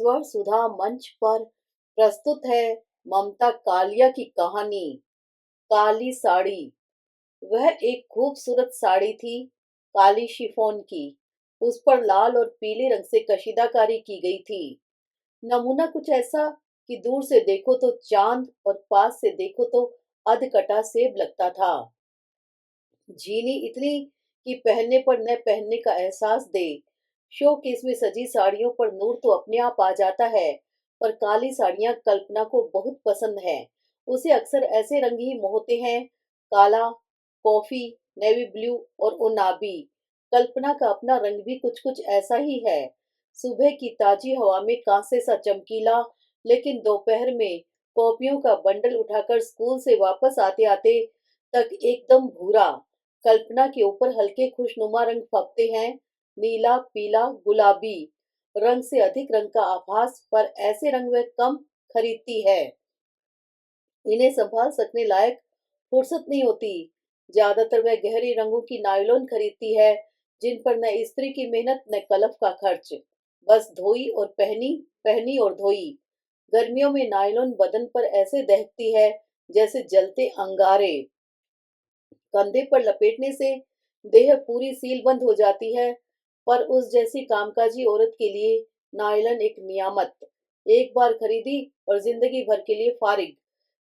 स्वर सुधा मंच पर प्रस्तुत है ममता कालिया की कहानी काली साड़ी। वह एक खूबसूरत साड़ी थी, काली शिफॉन की। उस पर लाल और पीले रंग से कशीदाकारी की गई थी। नमूना कुछ ऐसा कि दूर से देखो तो चांद और पास से देखो तो अधकटा सेब लगता था। झीनी इतनी कि पहनने पर न पहनने का एहसास दे। शो केस में सजी साड़ियों पर नूर तो अपने आप आ जाता है, पर काली साड़ियां कल्पना को बहुत पसंद है। उसे अक्सर ऐसे रंग ही मोहते हैं, काला, कॉफी, नेवी ब्लू और उनाबी। कल्पना का अपना रंग भी कुछ कुछ ऐसा ही है। सुबह की ताजी हवा में कांसे सा चमकीला, लेकिन दोपहर में कॉपियों का बंडल उठाकर स्कूल से वापस आते आते तक एकदम भूरा। कल्पना के ऊपर हल्के खुशनुमा रंग फबते हैं, नीला, पीला, गुलाबी। रंग से अधिक रंग का आभास, पर ऐसे रंग वह कम खरीदती है। इन्हें संभाल सकने लायक फुर्सत नहीं होती। ज्यादातर वह गहरे रंगों की नायलॉन खरीदती है, जिन पर न स्त्री की मेहनत न कलफ का खर्च। बस धोई और पहनी, पहनी और धोई। गर्मियों में नायलॉन बदन पर ऐसे दहकती है जैसे जलते अंगारे। कंधे पर लपेटने से देह पूरी सील बंद हो जाती है, पर उस जैसी कामकाजी औरत के लिए नायलॉन एक नियामत। एक बार खरीदी और जिंदगी भर के लिए फारिग।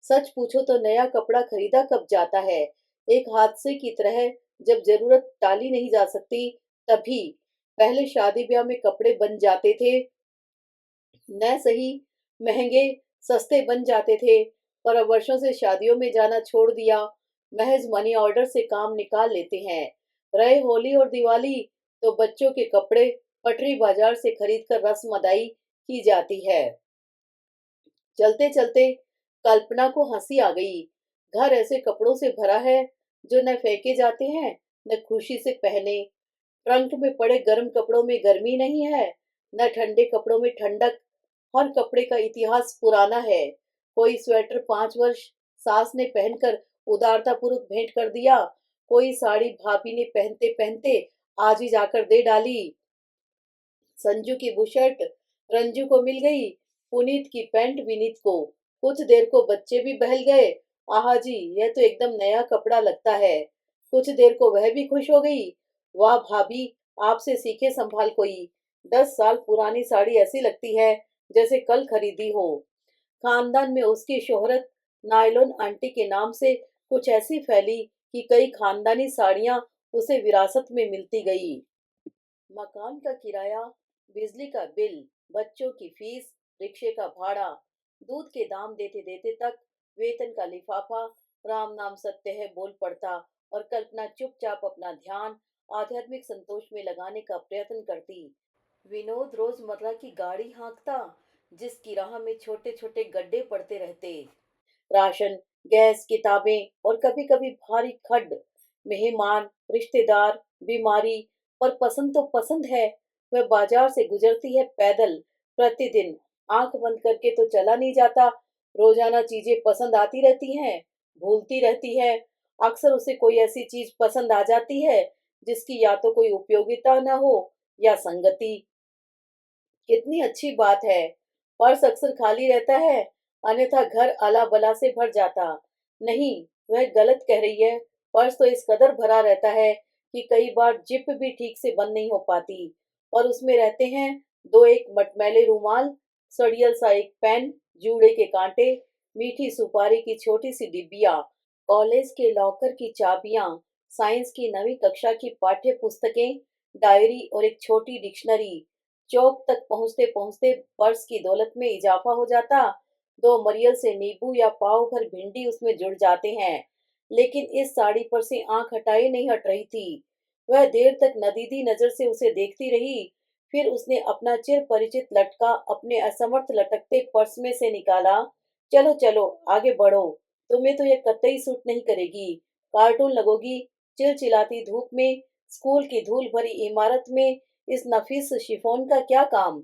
सच पूछो तो नया कपड़ा खरीदा कब जाता है, एक हादसे की तरह। जब जरूरत टाली नहीं जा सकती, तभी। पहले शादी ब्याह में कपड़े बन जाते थे, न सही महंगे, सस्ते बन जाते थे। पर अब वर्षों से शादियों में जाना छोड़ दिया। महज मनी ऑर्डर से काम निकाल लेते हैं। रहे होली और दिवाली, तो बच्चों के कपड़े पटरी बाजार से खरीद कर रस्मदाई की जाती है। चलते चलते कल्पना को हंसी आ गई। घर ऐसे कपड़ों से भरा है जो न फेंके जाते हैं, न खुशी से पहने। ट्रंक में पड़े गर्म कपड़ों में गर्मी नहीं है, न ठंडे कपड़ों में ठंडक। हर कपड़े का इतिहास पुराना है। कोई स्वेटर 5 वर्ष सास ने पहनकर उदारतापूर्वक भेंट कर दिया, कोई साड़ी भाभी ने पहनते पहनते आज ही जाकर दे डाली। संजू की बुशर्ट रंजू को मिल गई, पुनीत की पैंट विनीत को। कुछ देर को बच्चे भी बहल गए। आहा जी, यह तो एकदम नया कपड़ा लगता है। कुछ देर को वह भी खुश हो गई। वाह भाभी, आपसे सीखे संभाल कोई। 10 साल पुरानी साड़ी ऐसी लगती है जैसे कल खरीदी हो। खानदान में उसकी शोहरत नायलॉन आंटी के नाम से कुछ ऐसी फैली कि कई खानदानी साड़ियां उसे विरासत में मिलती गई। मकान का किराया, बिजली का बिल, बच्चों की फीस, रिक्शे का भाड़ा, दूध के दाम देते देते तक वेतन का लिफाफा राम नाम सत्य है बोल पड़ता, और कल्पना चुपचाप अपना ध्यान आध्यात्मिक संतोष में लगाने का प्रयत्न करती। विनोद रोजमर्रा की गाड़ी हाँकता, जिसकी राह में छोटे छोटे गड्ढे पड़ते रहते। राशन, गैस, किताबें और कभी कभी भारी खड्ड। मेहमान, रिश्तेदार, बीमारी। पर पसंद तो पसंद है। वह बाजार से गुजरती है पैदल प्रतिदिन। आंख बंद करके तो चला नहीं जाता। रोजाना चीजें पसंद आती रहती हैं, भूलती रहती है। अक्सर उसे कोई ऐसी चीज पसंद आ जाती है जिसकी या तो कोई उपयोगिता न हो या संगति। कितनी अच्छी बात है। पर्स अक्सर खाली रहता है, अन्यथा घर अला बला से भर जाता। नहीं, वह गलत कह रही है। पर्स तो इस कदर भरा रहता है कि कई बार जिप भी ठीक से बंद नहीं हो पाती, और उसमें रहते हैं दो एक मटमैले रूमाल, सड़ियल सा एक पेन, जूड़े के कांटे, मीठी सुपारी की छोटी सी डिब्बिया, कॉलेज के लॉकर की चाबियां, साइंस की नवी कक्षा की पाठ्य पुस्तकें, डायरी और एक छोटी डिक्शनरी। चौक तक पहुंचते पहुंचते पर्स की दौलत में इजाफा हो जाता। 2 मरियल से नींबू या पाव भर भिंडी उसमें जुड़ जाते हैं। लेकिन इस साड़ी पर से आंख हटाए नहीं हट रही थी। वह देर तक नदीदी नजर से उसे देखती रही। फिर उसने अपना चिर परिचित लटका अपने असमर्थ लटकते पर्स में से निकाला। चलो चलो, आगे बढ़ो। तुम्हें तो यह कतई सूट नहीं करेगी। कार्टून लगोगी चिलचिलाती धूप में, स्कूल की धूल भरी इमारत में। इस नफीस शिफॉन का क्या काम।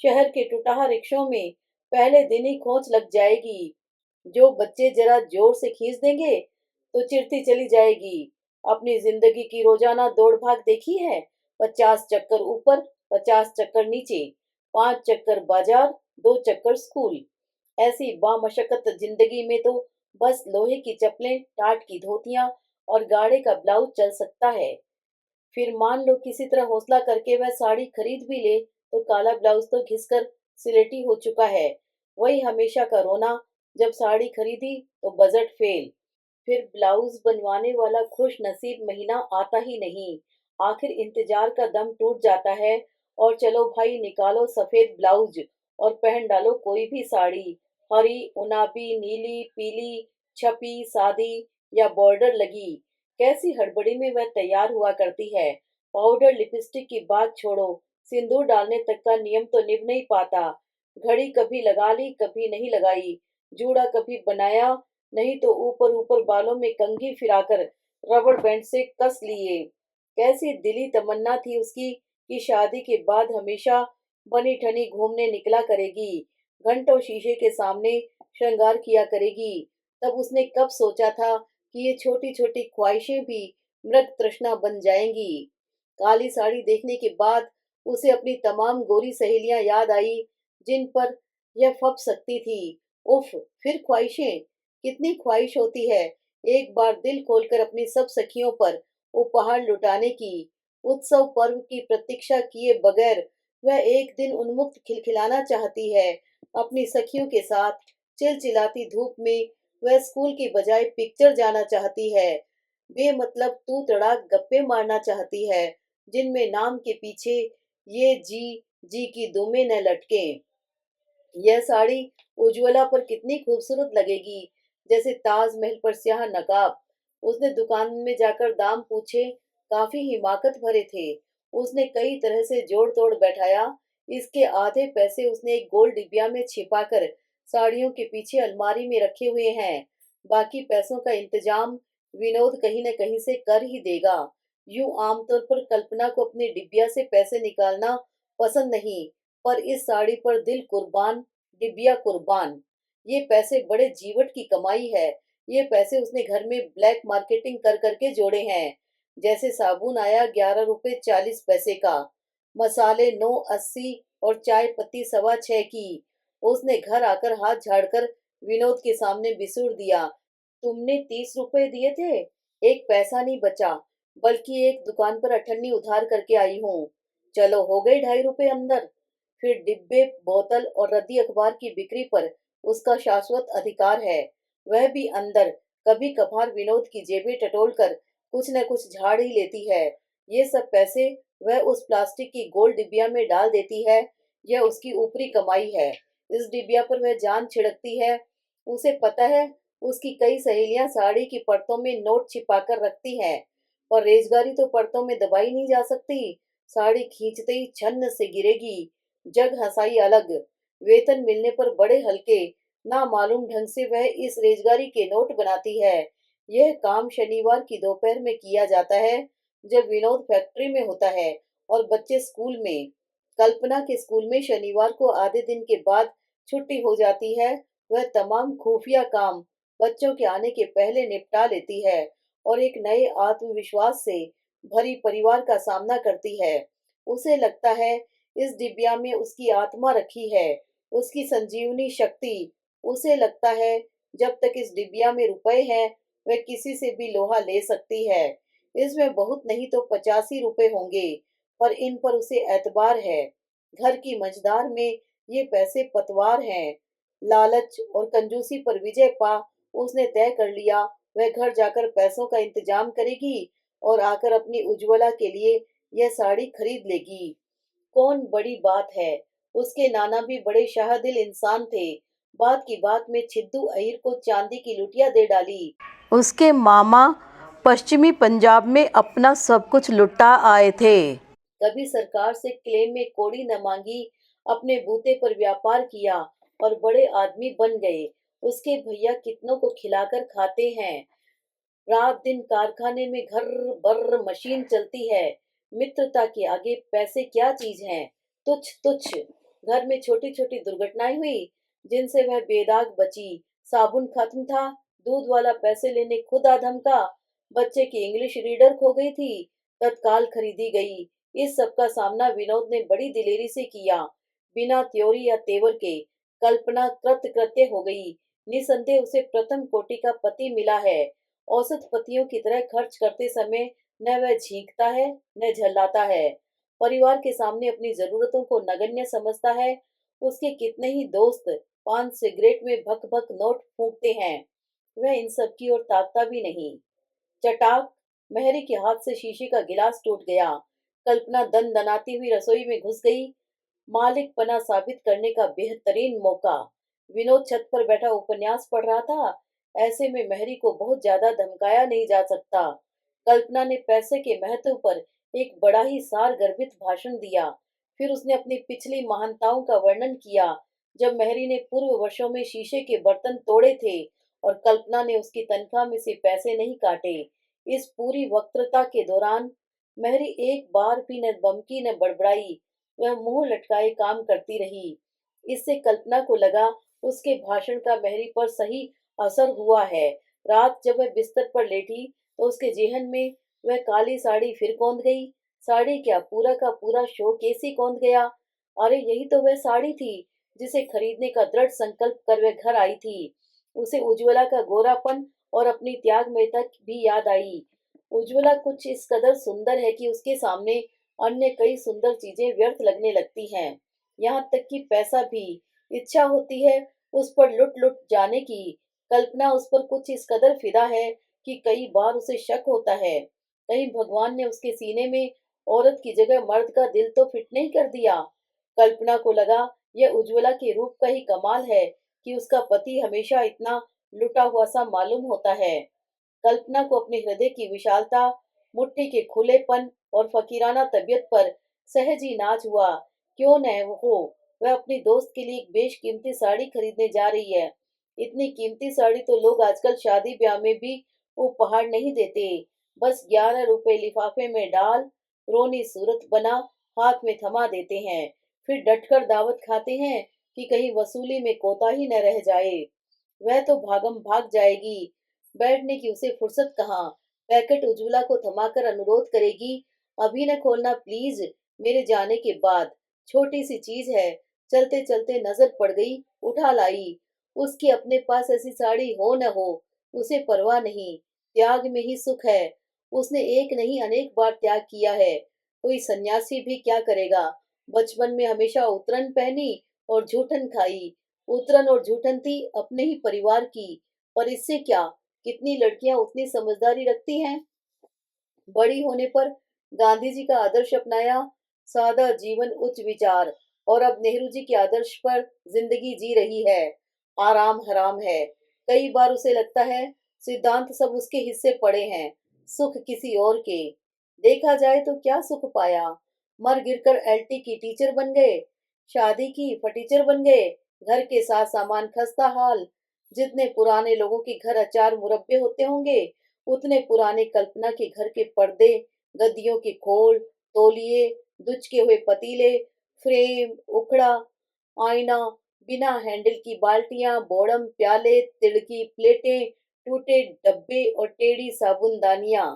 शहर के टुटहा रिक्शों में पहले दिन ही खोंच लग जाएगी। जो बच्चे जरा जोर से खींच देंगे तो चिढ़ती चली जाएगी। अपनी जिंदगी की रोजाना दौड़ भाग देखी है। 50 चक्कर ऊपर, 50 चक्कर नीचे। 5 चक्कर बाजार, 2 चक्कर स्कूल। ऐसी बामशक्कत जिंदगी में तो बस लोहे की चप्पलें, टाट की धोतियां और गाढ़े का ब्लाउज चल सकता है। फिर मान लो किसी तरह हौसला करके वह साड़ी खरीद भी ले तो काला ब्लाउज तो घिसकर सिलेटी हो चुका है। वही हमेशा का रोना, जब साड़ी खरीदी तो बजट फेल। फिर ब्लाउज बनवाने वाला खुश नसीब महीना आता ही नहीं। आखिर इंतजार का दम टूट जाता है और चलो भाई निकालो सफेद ब्लाउज और पहन डालो कोई भी साड़ी। हरी, गुलाबी, नीली, पीली, छपी, सादी या बॉर्डर लगी, कैसी हड़बड़ी में वह तैयार हुआ करती है। पाउडर लिपस्टिक की बात छोड़ो, सिंदूर डालने तक का नियम तो निभ नहीं पाता। घड़ी कभी लगा ली कभी नहीं लगाई, जूड़ा कभी बनाया नहीं तो ऊपर ऊपर बालों में कंघी फिराकर रबड़ बैंड से कस लिए। कैसी दिली तमन्ना थी उसकी कि शादी के बाद हमेशा बनी ठनी घूमने निकला करेगी, घंटों शीशे के सामने श्रृंगार किया करेगी। तब उसने कब सोचा था कि ये छोटी छोटी ख्वाहिशें भी मृग तृष्णा बन जाएंगी। काली साड़ी देखने के बाद उसे अपनी तमाम गोरी सहेलियां याद आई जिन पर यह फप सकती थी। उफ, फिर ख्वाहिशें, कितनी ख्वाहिश होती है एक बार दिल खोलकर अपनी सब सखियों पर उपहार लुटाने की। उत्सव पर्व की प्रतीक्षा किए बगैर वह एक दिन उन्मुक्त खिलखिलाना चाहती है अपनी सखियों के साथ। चिलचिलाती धूप में वह स्कूल की बजाय पिक्चर जाना चाहती है, बेमतलब तू तड़ाक गप्पे मारना चाहती है जिनमें नाम के पीछे ये जी जी की दुमे न लटके। यह साड़ी उज्ज्वला पर कितनी खूबसूरत लगेगी, जैसे ताजमहल पर स्याह नकाब। उसने दुकान में जाकर दाम पूछे, काफी हिमाकत भरे थे। उसने कई तरह से जोड़ तोड़ बैठाया। इसके आधे पैसे उसने एक गोल डिबिया में छिपाकर साड़ियों के पीछे अलमारी में रखे हुए हैं। बाकी पैसों का इंतजाम विनोद कहीं न कहीं से कर ही देगा। यूं आमतौर पर कल्पना को अपने डिबिया से पैसे निकालना पसंद नहीं, पर इस साड़ी पर दिल कुर्बान, डिबिया कुर्बान। ये पैसे बड़े जीवट की कमाई है। ये पैसे उसने घर में ब्लैक मार्केटिंग कर करके जोड़े हैं। जैसे साबुन आया 11 रुपए 40 पैसे का, मसाले 9.80 और चाय पत्ती 6.25 की। उसने घर आकर हाथ झाड़कर विनोद के सामने बिसूर दिया, तुमने 30 रुपए दिए थे, एक पैसा नहीं बचा, बल्कि एक दुकान पर अठन्नी उधार करके आई हूँ। चलो हो गए 2.5 रुपए अंदर। फिर डिब्बे, बोतल और रद्दी अखबार की बिक्री पर उसका शाश्वत अधिकार है। वह भी अंदर। कभी कभार विनोद की जेबें टटोल कर कुछ न कुछ झाड़ ही लेती है। ये सब पैसे वह उस प्लास्टिक की गोल डिबिया में डाल देती है। यह उसकी ऊपरी कमाई है। इस डिबिया पर वह जान छिड़कती है। उसे पता है उसकी कई सहेलियां साड़ी की परतों में नोट छिपाकर रखती हैं, पर रेजगारी तो परतों में दबाई नहीं जा सकती। साड़ी खींचते ही छन्न से गिरेगी। जग हंसाई अलग। वेतन मिलने पर बड़े हल्के ना मालूम ढंग से वह इस रेजगारी के नोट बनाती है। यह काम शनिवार की दोपहर में किया जाता है, जब विनोद फैक्ट्री में होता है और बच्चे स्कूल में। कल्पना के स्कूल में शनिवार को आधे दिन के बाद छुट्टी हो जाती है। वह तमाम खुफिया काम बच्चों के आने के पहले निपटा लेती है और एक नए आत्मविश्वास से भरी परिवार का सामना करती है। उसे लगता है इस डिबिया में उसकी आत्मा रखी है, उसकी संजीवनी शक्ति। उसे लगता है जब तक इस डिबिया में रुपए हैं वह किसी से भी लोहा ले सकती है। इसमें बहुत नहीं तो 85 रुपए होंगे, पर इन पर उसे एतबार है। घर की मझधार में ये पैसे पतवार हैं। लालच और कंजूसी पर विजय पा उसने तय कर लिया, वह घर जाकर पैसों का इंतजाम करेगी और आकर अपनी उज्ज्वला के लिए यह साड़ी खरीद लेगी। कौन बड़ी बात है। उसके नाना भी बड़े शाहदिल इंसान थे। बात की बात में छिद्दू अहीर को चांदी की लुटिया दे डाली। उसके मामा पश्चिमी पंजाब में अपना सब कुछ लुटा आए थे। कभी सरकार से क्लेम में कौड़ी न मांगी, अपने बूते पर व्यापार किया और बड़े आदमी बन गए। उसके भैया कितनों को खिलाकर खाते हैं। रात दिन कारखाने में घर बर मशीन चलती है। मित्रता के आगे पैसे क्या चीज हैं, तुच्छ तुच्छ। घर में छोटी छोटी दुर्घटनाएं हुई जिनसे वह बेदाग बची। साबुन खत्म था, दूध वाला पैसे लेने खुद आ धमका। बच्चे की इंग्लिश रीडर खो गई थी, तत्काल खरीदी गई। इस सब का सामना विनोद ने बड़ी दिलेरी से किया। बिना त्योरी या तेवर के। कल्पना कृतकृत्य हो गई। निसंदेह उसे प्रथम कोटि का पति मिला है। औसत पतियों की तरह खर्च करते समय न वह झींकता है न झल्लाता है। परिवार के सामने अपनी जरूरतों को नगण्य समझता है। उसके कितने ही दोस्त पान सिगरेट में भक भक नोट फूंकते हैं, वह इन सब की ओर ताकता भी नहीं। चटाक, मेहरी के हाथ से शीशे का गिलास टूट गया। कल्पना दन दनाती हुई रसोई में घुस गई। मालिक पना साबित करने का बेहतरीन मौका। विनोद छत पर बैठा उपन्यास पढ़ रहा था। ऐसे में मेहरी को बहुत ज्यादा धमकाया नहीं जा सकता। कल्पना ने पैसे के महत्व पर एक बड़ा ही सार गर्भित भाषण दिया। फिर उसने अपनी पिछली महानताओं का वर्णन किया, जब मेहरी ने पूर्व वर्षों में शीशे के बर्तन तोड़े थे और कल्पना ने उसकी तनख्वाह में से पैसे नहीं काटे। इस पूरी वक्तृता के दौरान मेहरी एक बार भी न बमकी न बड़बड़ाई। वह मुंह लटकाए काम करती रही। इससे कल्पना को लगा उसके भाषण का मेहरी पर सही असर हुआ है। रात जब वह बिस्तर पर लेटी तो उसके जेहन में वह काली साड़ी फिर कौंध गई। साड़ी क्या, पूरा का पूरा शोकेस ही कौंध गया। अरे यही तो वह साड़ी थी जिसे खरीदने का दृढ़ संकल्प कर वह घर आई थी। उसे उज्ज्वला का गोरापन और अपनी त्यागमयता भी याद आई। उज्ज्वला कुछ इस कदर सुंदर है कि उसके सामने अन्य कई सुंदर चीजें व्यर्थ लगने लगती हैं। यहाँ तक कि पैसा भी। इच्छा होती है उस पर लुट लुट जाने की। कल्पना उस पर कुछ इस कदर फिदा है कि कई बार उसे शक होता है कहीं भगवान ने उसके सीने में औरत की जगह मर्द का दिल तो फिट नहीं कर दिया। कल्पना को लगा यह उज्ज्वला के रूप का ही कमाल है कि उसका पति हमेशा इतना लुटा हुआ सा मालूम होता है। कल्पना को अपने हृदय की विशालता, मुट्ठी के खुलेपन और फकीराना तबीयत पर सहज ही नाज हुआ। क्यों न हो, वह अपनी दोस्त के लिए एक बेशकीमती साड़ी खरीदने जा रही है। इतनी कीमती साड़ी तो लोग आजकल शादी ब्याह में भी उपहार नहीं देते। बस 11 रुपए लिफाफे में डाल, रोनी सूरत बना हाथ में थमा देते हैं। फिर डटकर दावत खाते हैं कि कहीं वसूली में कोताही न रह जाए। वह तो भागम भाग जाएगी। बैठने की उसे फुर्सत कहाँ। पैकेट उज्ज्वला को थमाकर अनुरोध करेगी, अभी न खोलना प्लीज, मेरे जाने के बाद। छोटी सी चीज है, चलते चलते नजर पड़ गई, उठा लाई। उसकी अपने पास ऐसी साड़ी हो न हो, उसे परवाह नहीं। त्याग में ही सुख है। उसने एक नहीं अनेक बार त्याग किया है। कोई सन्यासी भी क्या करेगा। बचपन में हमेशा उतरन पहनी और जूठन खाई। उतरन और जूठन थी अपने ही परिवार की। पर इससे क्या, कितनी लड़कियां उतनी समझदारी रखती हैं। बड़ी होने पर गांधी जी का आदर्श अपनाया, सादा जीवन उच्च विचार, और अब नेहरू जी के आदर्श पर जिंदगी जी रही है। आराम हराम है। कई बार उसे लगता है सिद्धांत सब उसके हिस्से पड़े हैं, सुख किसी और के। देखा जाए तो क्या सुख पाया। मर गिरकर एलटी की टीचर बन गए, शादी की फटीचर बन गए, घर के साथ सामान खस्ता हाल। जितने पुराने लोगों के घर अचार मुरब्बे होते होंगे, उतने पुराने कल्पना के घर के पर्दे, गद्दियों के खोल, तौलिए, दुचके हुए पतीले, फ्रेम, उखड़ा, आईना, बिना हैंडल की बाल्टियां, बोड़म, प्याले, तिड़की, प्लेटें, टूटे डब्बे और टेढ़ी साबुनदानियां।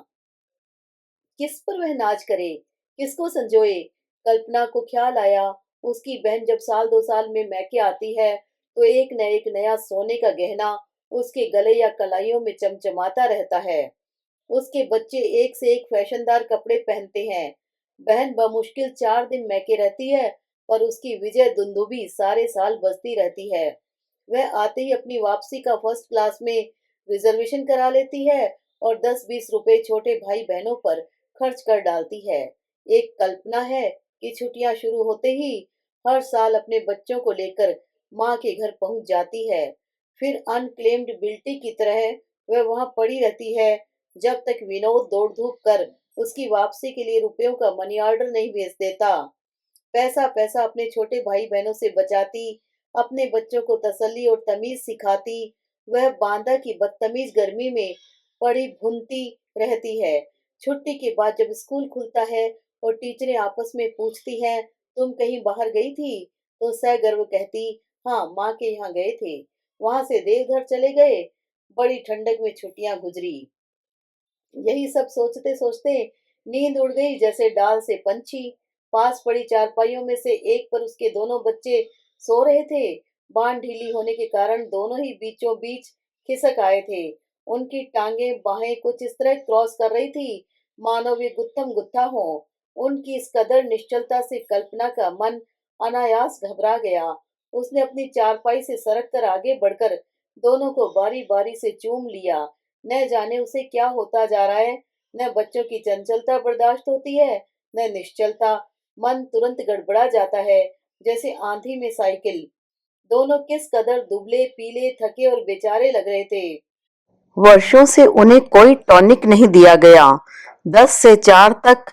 किस पर वह नाज करे, किसको संजोए। कल्पना को ख्याल आया, उसकी बहन जब साल 2 साल में मैके आती है तो एक नया सोने का गहना उसके गले या कलाइयों में चमचमाता रहता है। उसके बच्चे एक से एक फैशनदार कपड़े पहनते हैं। बहन बमुश्किल 4 दिन मैके रहती है, पर उसकी विजय दुंदुभी सारे साल बजती रहती है। वह आते ही अपनी वापसी का फर्स्ट क्लास में रिजर्वेशन करा लेती है और 10-20 रुपए छोटे भाई बहनों पर खर्च कर डालती है। एक कल्पना है कि छुट्टियां शुरू होते ही हर साल अपने बच्चों को लेकर माँ के घर पहुंच जाती है। फिर अनक्लेम्ड बिल्टी की तरह वह वहां पड़ी रहती है जब तक विनोद दौड़ धूप कर उसकी वापसी के लिए रुपयों का मनी ऑर्डर नहीं भेज देता। पैसा पैसा अपने छोटे भाई बहनों से बचाती, अपने बच्चों को तसल्ली और तमीज सिखाती, वह बांदा की बदतमीज गर्मी में पड़ी भुनती रहती है। छुट्टी के बाद जब स्कूल खुलता है और टीचरें आपस में पूछती हैं, तुम कहीं बाहर गई थी, तो सगर्व कहती, हाँ माँ के यहाँ गए थे, वहां से देवघर चले गए, बड़ी ठंडक में छुट्टियां गुजरी। यही सब सोचते सोचते नींद उड़ गई जैसे डाल से पंछी। पास पड़ी चारपाइयों में से एक पर उसके दोनों बच्चे सो रहे थे। बांध ढीली होने के कारण दोनों ही बीचों बीच खिसक आए थे। उनकी टांगें बाहें कुछ इस तरह क्रॉस कर रही थी मानो वे गुत्थम गुत्था हो। उनकी इस कदर निश्चलता से कल्पना का मन अनायास घबरा गया। उसने अपनी चारपाई से सरक कर आगे बढ़कर दोनों को बारी बारी से चूम लिया। न जाने उसे क्या होता जा रहा है, न बच्चों की चंचलता बर्दाश्त होती है, न निश्चलता। मन तुरंत गड़बड़ा जाता है, जैसे आंधी में साइकिल। दोनों किस कदर दुबले पीले थके और बेचारे लग रहे थे। वर्षों से उन्हें कोई टॉनिक नहीं दिया गया। 10 से 4 तक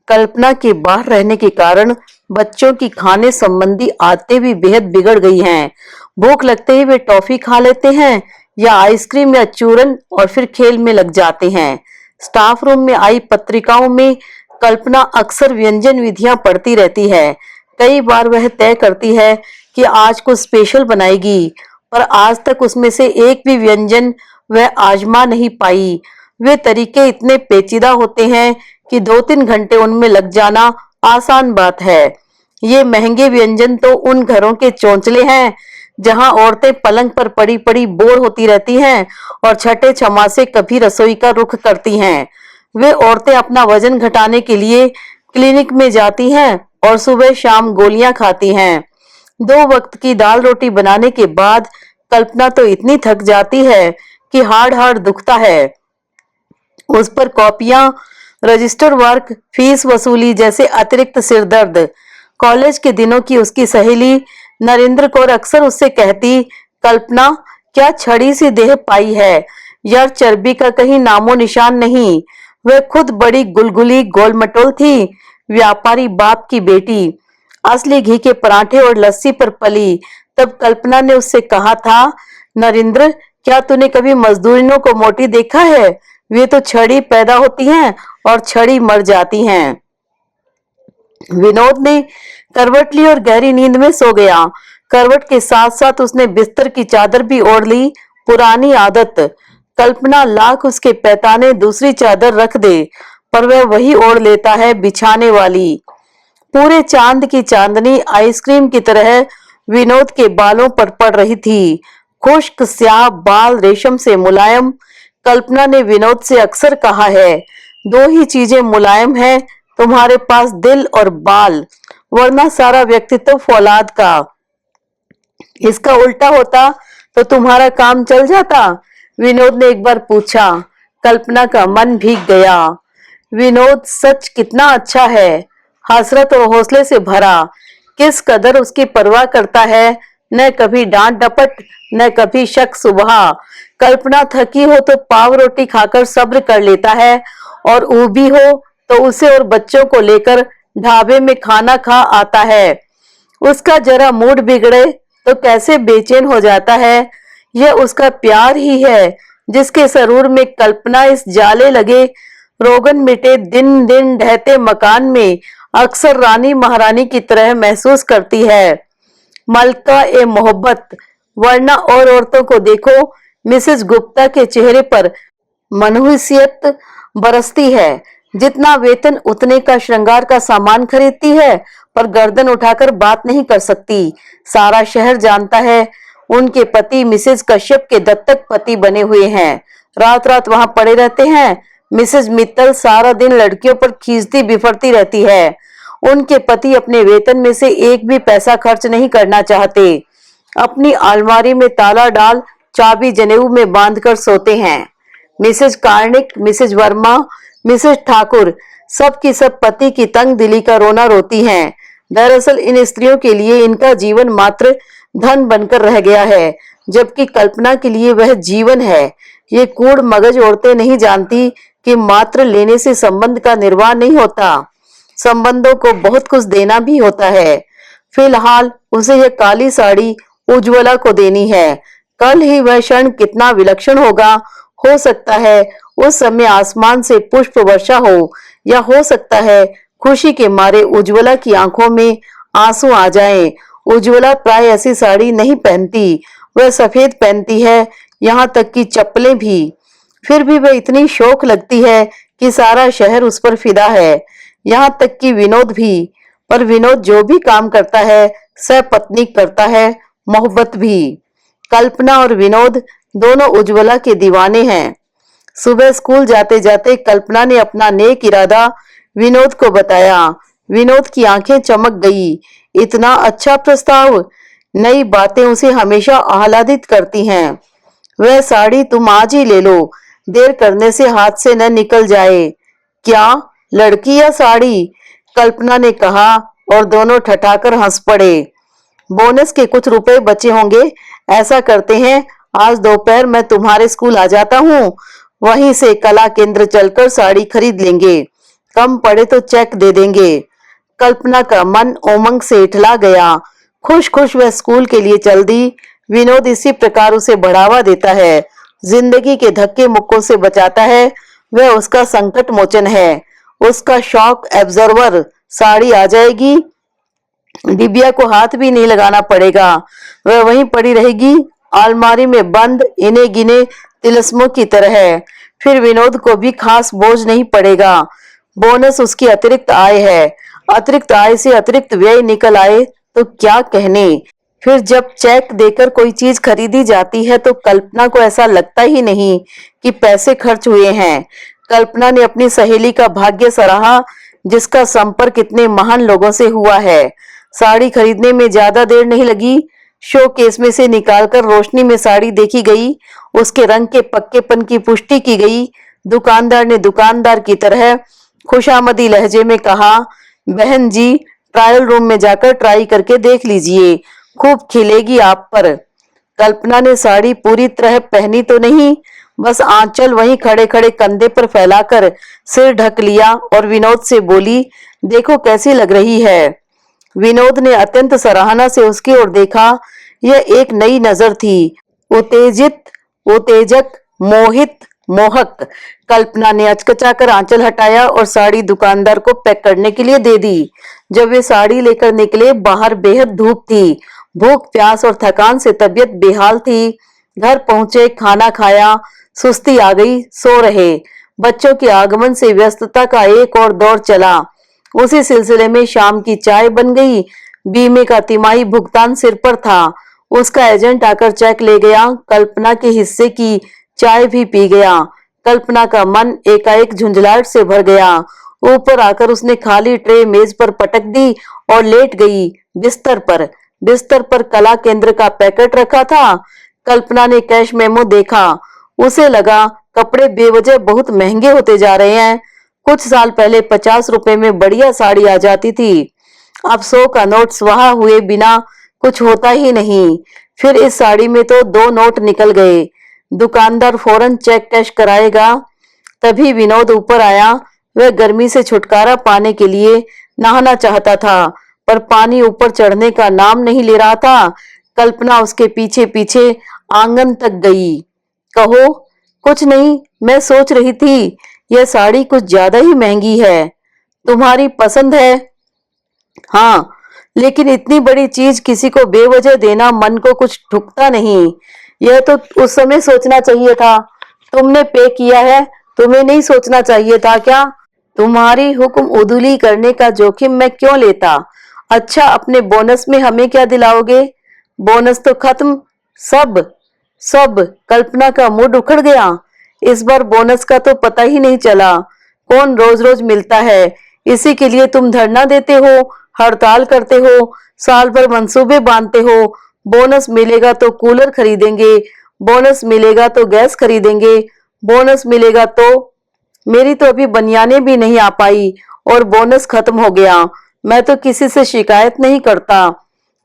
कल्पना के बाहर रहने के कारण बच्चों की खाने संबंधी आदतें भी बेहद बिगड़ गई हैं। भूख लगते ही वे टॉफी खा लेते हैं या आइसक्रीम या चूरन और फिर खेल में लग जाते हैं। स्टाफ रूम में आई पत्रिकाओं में कल्पना अक्सर व्यंजन विधियां पढ़ती रहती है। कई बार वह तय करती है कि आज कुछ स्पेशल बनाएगी, पर आज तक उसमें से एक भी व्यंजन वह आजमा नहीं पाई। वे तरीके इतने पेचीदा होते हैं कि 2-3 घंटे उनमें लग जाना आसान बात है। ये महंगे व्यंजन तो उन घरों के चौंचले हैं जहां औरतें पलंग पर पड़ी पड़ी बोर होती रहती हैं और छठे छमा से कभी रसोई का रुख करती हैं। वे औरतें अपना वजन घटाने के लिए क्लिनिक में जाती हैं और सुबह शाम गोलियां खाती हैं। 2 वक्त की दाल रोटी बनाने के बाद कल्पना तो इतनी थक जाती है कि हाड़ हाड़ दुखता है। उस पर कॉपियां, रजिस्टर वर्क, फीस वसूली जैसे अतिरिक्त सिरदर्द। कॉलेज के दिनों की उसकी सहेली नरेंद्र कौर अक्सर उससे कहती, कल्पना क्या छड़ी सी देह पाई है यार, चर्बी का कहीं नामो निशान नहीं। वह खुद बड़ी गुलगुली गोलमटोल थी, व्यापारी बाप की बेटी। असली घी के पराठे और लस्सी पर पली। तब कल्पना ने उससे कहा था, नरेंद्र क्या तूने कभी मजदूरियों को मोटी देखा है? वे तो छड़ी पैदा होती हैं और छड़ी मर जाती हैं। विनोद ने करवट ली और गहरी नींद में सो गया। करवट के साथ साथ उसने बिस्तर की चादर भी ओढ़ ली। पुरानी आदत। कल्पना लाख उसके पैताने दूसरी चादर रख दे, पर वह वही ओढ़ लेता है बिछाने वाली। पूरे चांद की चांदनी आइसक्रीम की तरह विनोद के बालों पर पड़ रही थी। खुश्क स्याह बाल रेशम से मुलायम। कल्पना ने विनोद से अक्सर कहा है, 2 ही चीजें मुलायम है, तुम्हारे पास दिल और बाल, वरना सारा व्यक्तित्व फौलाद का। इसका उल्टा होता तो तुम्हारा काम चल जाता? विनोद ने एक बार पूछा। कल्पना का मन भीग गया। विनोद सच कितना अच्छा है, हसरत और हौसले से भरा। किस कदर उसकी परवाह करता है, न कभी डांट डपट, न कभी शक सुबह। कल्पना थकी हो तो पाव रोटी खाकर सब्र कर लेता है, और ऊबी हो तो उसे और बच्चों को लेकर ढाबे में खाना खा आता है। उसका जरा मूड बिगड़े तो कैसे बेचैन हो जाता है। यह उसका प्यार ही है जिसके सरूर में कल्पना इस जाले लगे रोगन मिटे दिन दिन ढहते मकान में अक्सर रानी महारानी की तरह महसूस करती है। मलका ए मोहब्बत। वरना और औरतों को देखो, मिसेस गुप्ता के चेहरे पर मनहूसियत बरसती है। जितना वेतन उतने का श्रृंगार का सामान खरीदती है, पर गर्दन उठाकर बात नहीं कर सकती। सारा शहर जानता है उनके पति मिसेस कश्यप के दत्तक पति बने हुए हैं। रात रात वहां पड़े रहते हैं। मिसेस मित्तल सारा दिन लड़कियों पर खींचती बिफरती रहती है। उनके पति अपने वेतन में से एक भी पैसा खर्च नहीं करना चाहते। अपनी अलमारी में ताला डाल चाबी जनेऊ में बांधकर सोते हैं। Mrs Karnik, Mrs Verma, Mrs Thakur सब की सब पति की तंग दिली का रोना रोती हैं। दरअसल इन स्त्रियों के लिए इनका जीवन मात्र धन बनकर रह गया है, जबकि कल्पना के लिए वह जीवन है। ये कूड़ मगज औरतें नहीं जानती कि मात्र लेने से संबंध का निर्वाह नहीं होता, संबंधों को बहुत कुछ देना भी होता है। फिलहाल उसे यह काली साड़ी उज्ज्वला को देनी है। कल ही वह क्षण कितना विलक्षण होगा। हो सकता है उस समय आसमान से पुष्प वर्षा हो, या हो सकता है खुशी के मारे उज्ज्वला की आंखों में आंसू आ जाएं। उज्ज्वला प्राय ऐसी साड़ी नहीं पहनती, वह सफेद पहनती है, यहाँ तक कि चप्पलें भी। फिर भी वह इतनी शौक लगती है कि सारा शहर उस पर फिदा है, यहाँ तक कि विनोद भी। पर विनोद जो भी काम करता है सब पत्नी करता है, मोहब्बत भी। कल्पना और विनोद दोनों उज्ज्वला के दीवाने हैं। सुबह स्कूल जाते जाते कल्पना ने अपना नेक इरादा विनोद को बताया। विनोद की आंखें चमक गई। इतना अच्छा प्रस्ताव! नई बातें उसे हमेशा आह्लादित करती हैं। वह साड़ी तुम आज ही ले लो, देर करने से हाथ से न निकल जाए। क्या? लड़की या साड़ी? कल्पना ने कहा और दोनों ठठाकर हंस पड़े। बोनस के कुछ रुपए बचे होंगे। ऐसा करते हैं, आज दोपहर मैं तुम्हारे स्कूल आ जाता हूँ, वहीं से कला केंद्र चलकर साड़ी खरीद लेंगे, कम पड़े तो चेक दे देंगे। कल्पना का मन उमंग से इठला गया। खुश खुश वह स्कूल के लिए चल दी। विनोद इसी प्रकार उसे बढ़ावा देता है, जिंदगी के धक्के मुक्कों से बचाता है। वह उसका संकट मोचन है, उसका शॉक एब्जॉर्वर। साड़ी आ जाएगी, डिबिया को हाथ भी नहीं लगाना पड़ेगा, वह वहीं पड़ी रहेगी अलमारी में बंद इने गिने तिलस्मों की तरह है। फिर विनोद को भी खास बोझ नहीं पड़ेगा। बोनस उसकी अतिरिक्त आय है। अतिरिक्त आय से अतिरिक्त व्यय निकल आए तो क्या कहने। फिर जब चेक देकर कोई चीज खरीदी जाती है तो कल्पना को ऐसा लगता ही नहीं कि पैसे खर्च हुए हैं। कल्पना ने अपनी सहेली का भाग्य सराहा, जिसका संपर्क इतने महान लोगों से हुआ है। साड़ी खरीदने में ज्यादा देर नहीं लगी। शोकेस में से निकालकर रोशनी में साड़ी देखी गई। उसके रंग के पक्केपन की पुष्टि की गई। दुकानदार ने दुकानदार की तरह खुशामदी लहजे में कहा, बहन जी, ट्रायल रूम में जाकर ट्राई करके देख लीजिए, खूब खिलेगी आप पर। कल्पना ने साड़ी पूरी तरह पहनी तो नहीं, बस आंचल वहीं खड़े खड़े कंधे पर फैलाकर सिर ढक लिया और विनोद से बोली, देखो कैसी लग रही है। विनोद ने अत्यंत सराहना से उसकी ओर देखा। यह एक नई नजर थी, उत्तेजित, उत्तेजक, मोहित, मोहक। कल्पना ने अचकचाकर आंचल हटाया और साड़ी दुकानदार को पैक करने के लिए दे दी। जब वे साड़ी लेकर निकले, बाहर बेहद धूप थी। भूख प्यास और थकान से तबीयत बेहाल थी। घर पहुंचे, खाना खाया, सुस्ती आ गई, सो रहे। बच्चों के आगमन से व्यस्तता का एक और दौर चला। उसी सिलसिले में शाम की चाय बन गई। बीमे का तिमाही भुगतान सिर पर था। उसका एजेंट आकर चेक ले गया। कल्पना के हिस्से की चाय भी पी गया। कल्पना का मन एकाएक झुंझलाहट से भर गया। ऊपर आकर उसने खाली ट्रे मेज पर पटक दी और लेट गई बिस्तर पर। बिस्तर पर कला केंद्र का पैकेट रखा था। कल्पना ने कैश मेमो देखा। उसे लगा कपड़े बेवजह बहुत महंगे होते जा रहे हैं। कुछ साल पहले 50 रुपए में बढ़िया साड़ी आ जाती थी, अब 100 का नोट स्वाहा हुए बिना कुछ होता ही नहीं। फिर इस साड़ी में तो 2 नोट निकल गए। दुकानदार फौरन चेक कैश कराएगा। तभी विनोद ऊपर आया। वह गर्मी से छुटकारा पाने के लिए नहाना चाहता था, पर पानी ऊपर चढ़ने का नाम नहीं ले रहा था। कल्पना उसके पीछे पीछे आंगन तक गई। कहो। कुछ नहीं, मैं सोच रही थी यह साड़ी कुछ ज्यादा ही महंगी है। तुम्हारी पसंद है? हाँ, लेकिन इतनी बड़ी चीज किसी को बेवजह देना मन को कुछ ठुकता नहीं। यह तो उस समय सोचना चाहिए था। तुमने पे किया है, तुम्हें नहीं सोचना चाहिए था क्या? तुम्हारी हुक्म उदूली करने का जोखिम मैं क्यों लेता? अच्छा, अपने बोनस में हमें क्या दिलाओगे? बोनस तो खत्म। सब सब। कल्पना का मूड उखड़ गया। इस बार बोनस का तो पता ही नहीं चला। कौन रोज रोज मिलता है? इसी के लिए तुम धरना देते हो, हड़ताल करते हो, साल भर मंसूबे बांधते हो। बोनस मिलेगा तो कूलर खरीदेंगे, बोनस मिलेगा तो गैस खरीदेंगे, बोनस मिलेगा तो। मेरी तो अभी बनियानें भी नहीं आ पाई और बोनस खत्म हो गया। मैं तो किसी से शिकायत नहीं करता।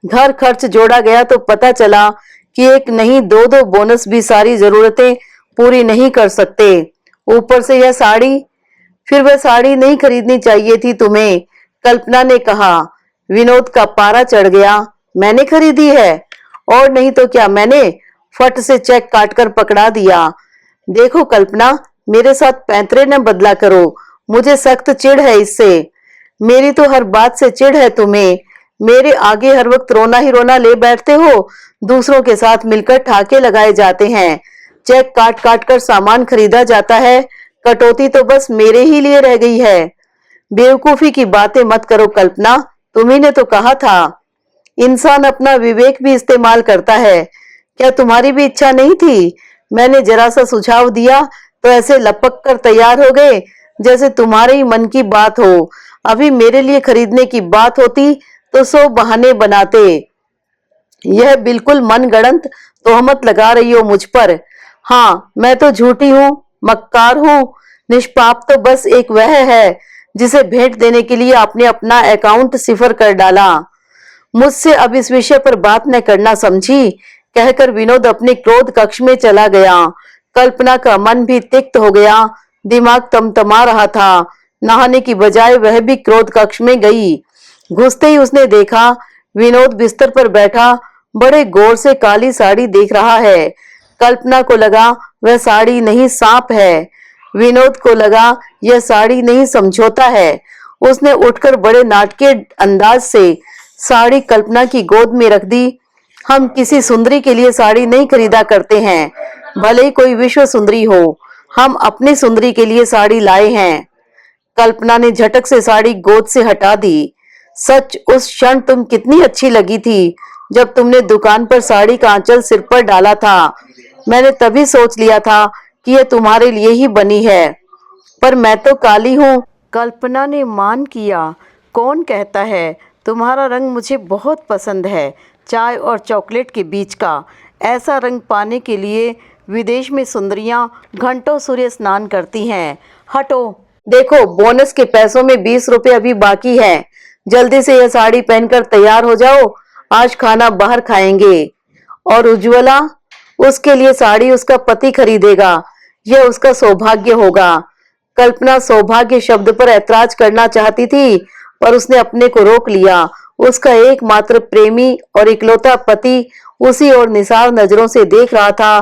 घर खर्च जोड़ा गया तो पता चला कि एक नहीं 2-2 बोनस भी सारी जरूरतें पूरी नहीं कर सकते। ऊपर से यह साड़ी। फिर वह साड़ी नहीं खरीदनी चाहिए थी तुम्हें, कल्पना ने कहा। विनोद का पारा चढ़ गया। मैंने खरीदी है? और नहीं तो क्या, मैंने फट से चेक काटकर पकड़ा दिया। देखो कल्पना, मेरे साथ पैंतरे न बदला करो, मुझे सख्त चिढ़ है इससे। मेरी तो हर बात से चिढ़ है तुम्हें। मेरे आगे हर वक्त रोना ही रोना ले बैठते हो। दूसरों के साथ मिलकर ठाके लगाए जाते हैं, चेक काट काट कर सामान खरीदा जाता है। कटौती तो बस मेरे ही लिए रह गई है। बेवकूफी की बातें मत करो कल्पना, तुम्ही ने तो कहा था इंसान अपना विवेक भी इस्तेमाल करता है। क्या तुम्हारी भी इच्छा नहीं थी? मैंने जरा सा सुझाव दिया तो ऐसे लपक कर तैयार हो गए जैसे तुम्हारे ही मन की बात हो। अभी मेरे लिए खरीदने की बात होती तो 100 बहाने बनाते। यह बिल्कुल मनगढ़ंत तोहमत लगा रही हो मुझ पर। हाँ, मैं तो झूठी हूँ, मक्कार हूँ। निष्पाप तो बस एक वह है जिसे भेंट देने के लिए आपने अपना अकाउंट सिफर कर डाला। मुझसे अब इस विषय पर बात न करना, समझी? कहकर विनोद अपने क्रोध कक्ष में चला गया। कल्पना का मन भी तिक्त हो गया, दिमाग तमतमा रहा था। नहाने की बजाय वह भी क्रोध कक्ष में गई। घुसते ही उसने देखा विनोद बिस्तर पर बैठा बड़े गौर से काली साड़ी देख रहा है। कल्पना को लगा वह साड़ी नहीं सांप है। विनोद को लगा यह साड़ी नहीं समझौता है। उसने उठकर बड़े नाटकीय अंदाज से साड़ी कल्पना की गोद में रख दी। हम किसी सुंदरी के लिए साड़ी नहीं खरीदा करते हैं, भले ही कोई विश्व सुंदरी हो। हम अपनी सुंदरी के लिए साड़ी लाए हैं। कल्पना ने झटक से साड़ी गोद से हटा दी। सच, उस क्षण तुम कितनी अच्छी लगी थी जब तुमने दुकान पर साड़ी का आंचल सिर पर डाला था। मैंने तभी सोच लिया था कि यह तुम्हारे लिए ही बनी है। पर मैं तो काली हूँ। कल्पना ने मान किया। कौन कहता है? तुम्हारा रंग मुझे बहुत पसंद है, चाय और चॉकलेट के बीच का। ऐसा रंग पाने के लिए विदेश में सुंदरियां घंटों सूर्य स्नान करती हैं। हटो, देखो बोनस के पैसों में 20 रुपए अभी बाकी है। जल्दी से यह साड़ी पहनकर तैयार हो जाओ, आज खाना बाहर खाएंगे। और उज्ज्वला, उसके लिए साड़ी उसका पति खरीदेगा, यह उसका सौभाग्य होगा। कल्पना सौभाग्य शब्द पर ऐतराज करना चाहती थी, पर उसने अपने को रोक लिया। उसका एकमात्र प्रेमी और इकलौता पति उसी और निसार नजरों से देख रहा था।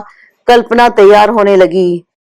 कल्पना तैयार होने लगी।